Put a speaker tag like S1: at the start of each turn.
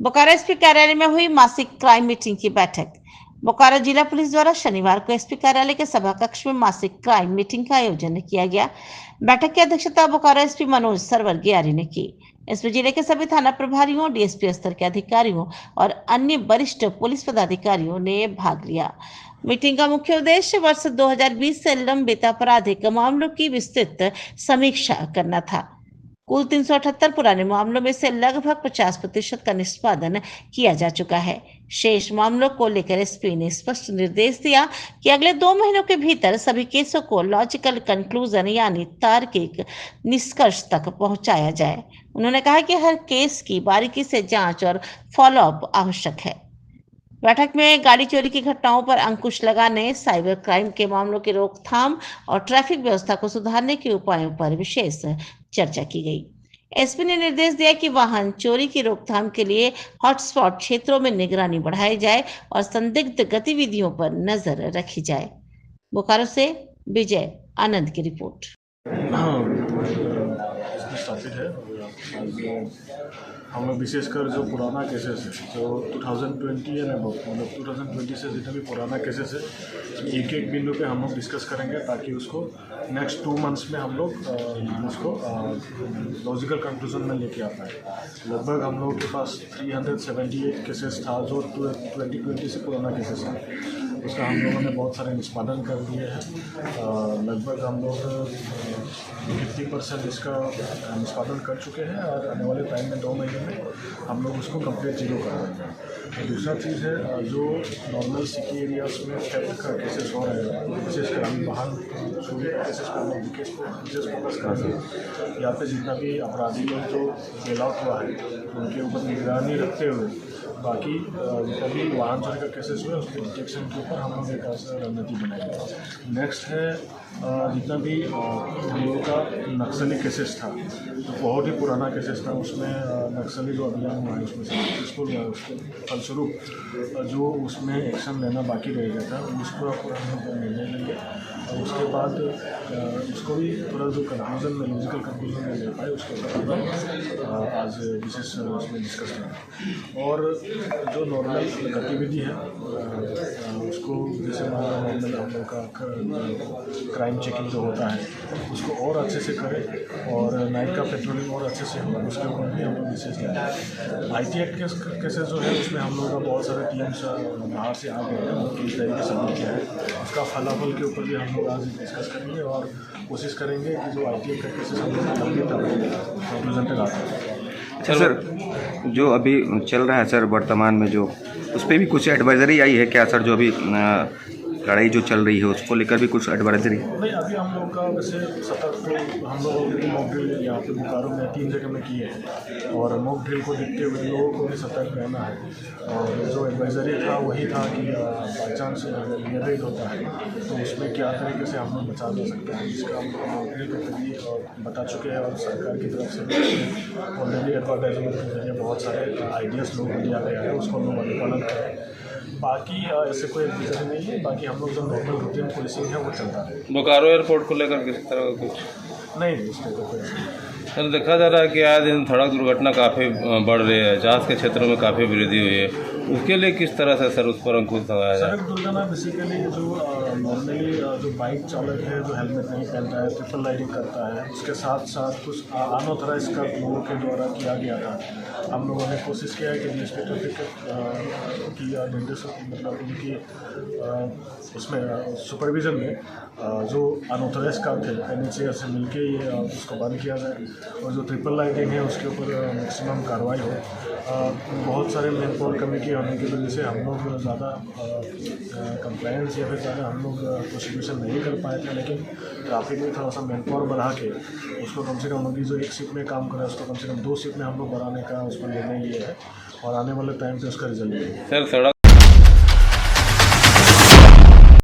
S1: Bokaro SP कार्यालय में हुई मासिक क्राइम मीटिंग की बैठक। बोकारो जिला पुलिस द्वारा शनिवार को एसपी कार्यालय के सभा कक्ष में मासिक क्राइम मीटिंग का आयोजन किया गया। बैठक की अध्यक्षता बोकारो एसपी मनोज सरवरगियारी ने की। इसमें जिले के सभी थाना प्रभारियों, डीएसपी स्तर के अधिकारियों और अन्य वरिष्ठ पुलिस पदाधिकारियों ने भाग लिया। मीटिंग का मुख्य उद्देश्य वर्ष 2020 से लंबित आपराधिक मामलों की विस्तृत समीक्षा करना था। कुल 378 पुराने मामलों में से लगभग 50% का निष्पादन किया जा चुका है। शेष मामलों को लेकर एसपी ने स्पष्ट निर्देश दिया कि अगले 2 महीनों के भीतर सभी केसों को लॉजिकल कंक्लूजन यानी तार्किक निष्कर्ष तक पहुंचाया जाए। उन्होंने कहा कि हर केस की बारीकी से जांच और फॉलोअप आवश्यक है। बैठक में गाड़ी चोरी की घटनाओं पर अंकुश लगाने, साइबर क्राइम के मामलों की रोकथाम और ट्रैफिक व्यवस्था को सुधारने के उपायों पर विशेष चर्चा की गई। एसपी ने निर्देश दिया कि वाहन चोरी की रोकथाम के लिए हॉटस्पॉट क्षेत्रों में निगरानी बढ़ाई जाए और संदिग्ध गतिविधियों पर नजर रखी जाए। बोकारो से विजय आनंद की रिपोर्ट।
S2: स्थापित है। हम लोग विशेषकर जो पुराना केसेस है जो 2020 एंड अबव मतलब 2020 से जितने भी पुराना केसेस है एक एक बिंदु पे हम लोग डिस्कस करेंगे ताकि उसको नेक्स्ट 2 मंथ्स में हम लोग उसको लॉजिकल कंक्लूजन में लेके आता है। लगभग हम लोगों के पास 378 केसेस था जो 2020 से पुराना केसेस है। उसका हम लोगों ने बहुत सारे निष्पादन कर दिए हैं। लगभग हम लोग 50% इसका निष्पादन कर चुके हैं और आने वाले टाइम में 2 महीने में हम लोग उसको कंप्लीट जीरो कर देंगे। तो दूसरा चीज़ है जो नॉर्मल सिटी एरियाज में थेफ्ट का केसेस हो रहे हैं, विशेषकर हम वाहन चोरी के केसेस को हम लोग विशेष फोकस करेंगे। यहाँ पे जितना भी अपराधी लोग जो फेल आउट हुआ है उनके ऊपर निगरानी रखते हुए बाकी जितना भी वाहन चोरी का केसेस हुए उसके डिटेक्शन के ऊपर हम लोग एक रणनीति बनाएंगे। नेक्स्ट है जितना भी हम लोगों का नक्सली केसेस था तो बहुत ही पुराना केसेस था, उसमें नक्सली जो अभियान हुआ है उसमें सक्सेसफुल हुआ है। उसके फलस्वरूप जो उसमें एक्शन लेना बाकी रह गया था उसको हम निर्णय लेंगे और उसके बाद उसको भी थोड़ा जो कंक्लूजन में लॉजिकल कंक्लूजन में ले पाए उसके ऊपर आज विशेष उसमें डिस्कस करेंगे। और जो नॉर्मल गतिविधि है उसको जैसे नॉर्मल हम लोग का क्राइम चेकिंग जो होता है उसको और अच्छे से करें और नाइट का पेट्रोलिंग और अच्छे से हो, उसके ऊपर भी हम लोग विशेष दें। IT एक्ट केसेस जो है उसमें हम लोग का बहुत सारे टीम्स बाहर से आ गए हैं उनकी तरीके से सबमिट किया है। उसका फलाफल के ऊपर भी हम लोग आज डिस्कस करेंगे और कोशिश करेंगे कि जो IT एक्ट का केसेस हम लोग कंक्लूजन तक आते हैं।
S3: अच्छा सर, जो अभी चल रहा है सर वर्तमान में जो उस पर भी कुछ एडवाइजरी आई है क्या सर? जो अभी लड़ाई जो चल रही है उसको लेकर भी कुछ एडवाइजरी?
S2: नहीं, अभी हम लोग का वैसे सतर्क तो हम लोग ऑलरेडी मॉक ड्रिल यहाँ पे बोकारो में 3 जगह में किए हैं और मॉक ड्रिल को देखते हुए लोगों को भी सतर्क रहना है। और जो एडवाइजरी था वही था कि बाई चांस नियर रेड होता है तो उसमें क्या तरीके से हम लोग बचा जा सकते हैं, जिसका हम लोग मॉक ड्रिल के जरिए बता चुके हैं और सरकार की तरफ से ऑलरेडी एडवर्टाइजमेंट के जरिए बहुत सारे आइडियाज़ लोगों को दिया गया है, उसको हम लोग अनुपालन करें। बाकी ऐसे कोई एडवाइजरी नहीं है, बाकी हम लोग जो नॉर्मल रूटीन पुलिसिंग है वो चलता है।
S4: बोकारो एयरपोर्ट को लेकर किस तरह का कुछ
S2: नहीं, इसमें तो कोई
S4: सर देखा जा रहा है कि आए दिन सड़क दुर्घटना काफ़ी बढ़ रही है, जांच के क्षेत्रों में काफ़ी वृद्धि हुई है, उसके लिए किस तरह से सर उस पर अंकुश लगाया जाए?
S2: सड़क दुर्घटना बेसिकली जो नॉर्मली जो बाइक चालक है जो हेलमेट नहीं पहनता है, ट्रिपल राइडिंग करता है, उसके साथ साथ कुछ अनऑथराइज का लोगों के द्वारा किया गया था। हम लोगों ने कोशिश किया है कि डीएसपी ट्रैफिक की मतलब उनकी उसमें सुपरविजन में जो अनऑथराइज काम थे NHAI से मिलके ये उसको बंद किया जाए और जो ट्रिपल राइडिंग है उसके ऊपर मैक्सिमम कार्रवाई हो। बहुत सारे मैन पावर कमी की होने की वजह से हम लोग ज़्यादा कंप्लायंस या फिर ज़्यादा हम लोग प्रोसिक्यूशन नहीं कर पाए थे, लेकिन ट्रैफिक में थोड़ा सा मैन पावर बढ़ा के उसको कम से कम अभी जो एक शिफ्ट में काम कर रहा है उसको कम से कम 2 शिफ्ट में हम लोग बढ़ाने का उस पर निर्णय लिया है और आने वाले टाइम पे उसका रिजल्ट मिलेगा।
S4: सर सड़क